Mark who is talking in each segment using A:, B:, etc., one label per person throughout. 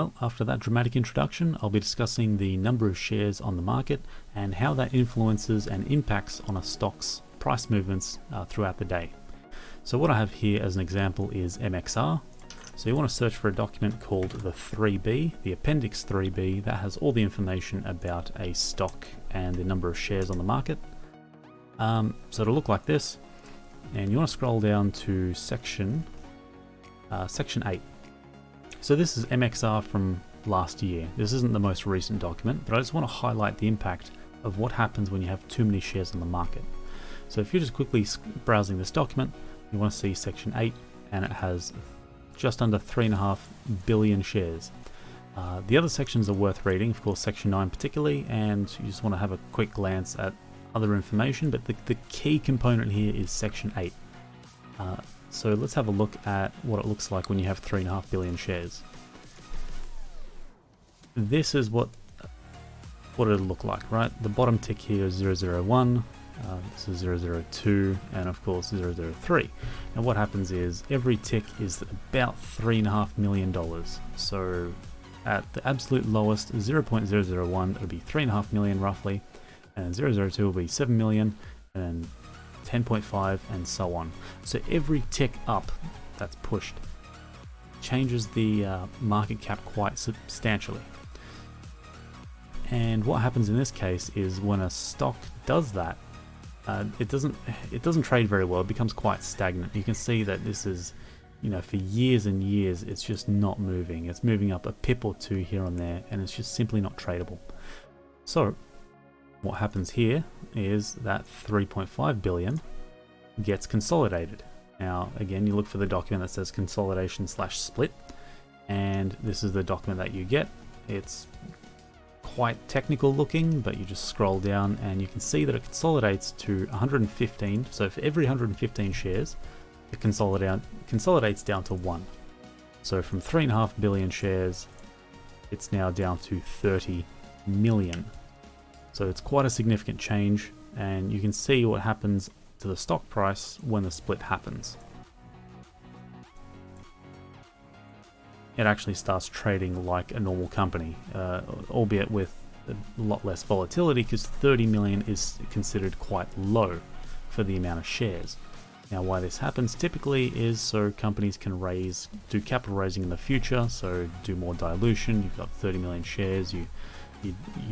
A: Well, after that dramatic introduction, I'll be discussing the number of shares on the market and how that influences and impacts on a stock's price movements throughout the day. So what I have here as an example is MXR. So you want to search for a document called the 3B, the Appendix 3B, that has all the information about a stock and the number of shares on the market. So it'll look like this, and you want to scroll down to section 8. So this is MXR from last year. This isn't the most recent document, but I just want to highlight the impact of what happens when you have too many shares on the market. So if you're just quickly browsing this document, you want to see section 8, and it has just under 3.5 billion shares. The other sections are worth reading, of course section 9 particularly, and you just want to have a quick glance at other information, but the key component here is section 8. So let's have a look at what it looks like when you have 3.5 billion shares. This is what it'll look like, right? The bottom tick here is 001, this is 002, and of course 003. And what happens is every tick is about $3.5 million. So at the absolute lowest, 0.001, it'll be 3.5 million roughly, and 002 will be 7 million, and 10.5, and so on. So every tick up that's pushed changes the market cap quite substantially. And what happens in this case is when a stock does that, it doesn't trade very well. It becomes quite stagnant. You can see that this is, for years and years, it's just not moving. It's moving up a pip or two here and there, and it's just simply not tradable. So what happens here is that 3.5 billion gets consolidated. Now again, you look for the document that says consolidation/split, and this is the document that you get. It's quite technical looking, but you just scroll down and you can see that it consolidates to 115. So for every 115 shares, it consolidates down to 1. So from 3.5 billion shares, it's now down to 30 million. So it's quite a significant change, and you can see what happens to the stock price when the split happens. It actually starts trading like a normal company, albeit with a lot less volatility, because 30 million is considered quite low for the amount of shares. Now why this happens typically is so companies can do capital raising in the future, so do more dilution. You've got 30 million shares, you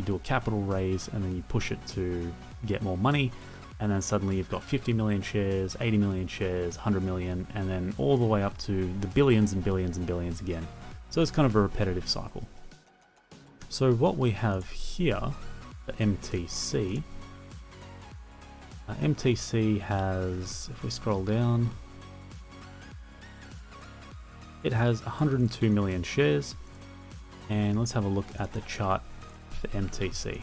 A: do a capital raise, and then you push it to get more money, and then suddenly you've got 50 million shares, 80 million shares, 100 million, and then all the way up to the billions and billions and billions again. So it's kind of a repetitive cycle. So what we have here, the MTC, MTC has, if we scroll down, it has 102 million shares, and let's have a look at the chart for MTC.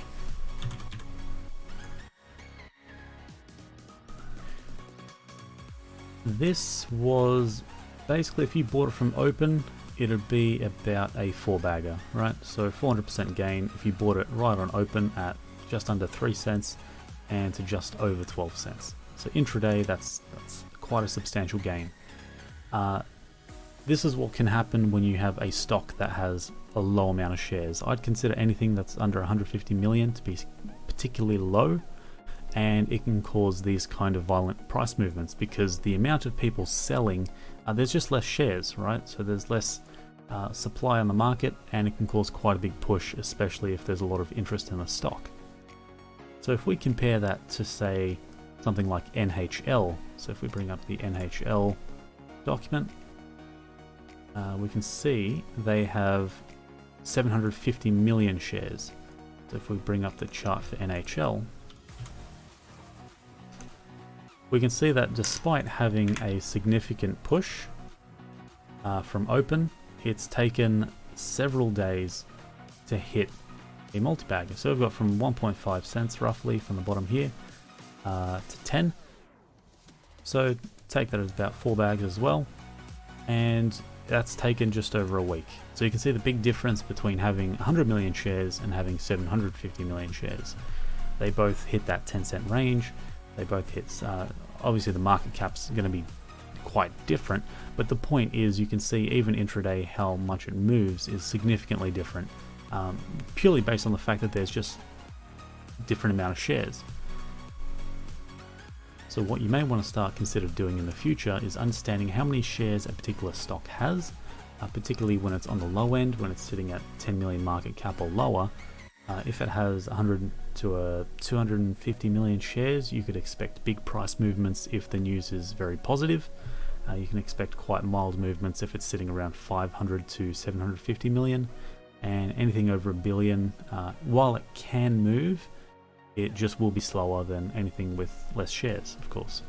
A: This was basically, if you bought it from open, it'd be about a 4-bagger, right? So 400% gain if you bought it right on open at just under 3 cents and to just over 12 cents. So intraday, that's quite a substantial gain. This is what can happen when you have a stock that has a low amount of shares. I'd consider anything that's under 150 million to be particularly low, and it can cause these kind of violent price movements because the amount of people selling, there's just less shares, right? So there's less supply on the market, and it can cause quite a big push, especially if there's a lot of interest in the stock. So if we compare that to, say, something like NHL, so if we bring up the NHL document, we can see they have 750 million shares. So if we bring up the chart for NHL, we can see that despite having a significant push from open, it's taken several days to hit a multi-bagger. So we've got from 1.5 cents roughly from the bottom here to 10. So take that as about 4 bags as well, and that's taken just over a week. So you can see the big difference between having 100 million shares and having 750 million shares. They both hit that 10 cent range. They both hit, obviously the market cap's going to be quite different, but the point is you can see even intraday how much it moves is significantly different, purely based on the fact that there's just different amount of shares. So what you may want to start consider doing in the future is understanding how many shares a particular stock has, particularly when it's on the low end, when it's sitting at 10 million market cap or lower. If it has 100 to 250 million shares, you could expect big price movements if the news is very positive. You can expect quite mild movements if it's sitting around 500 to 750 million, and anything over $1 billion, while it can move, it just will be slower than anything with less shares, of course.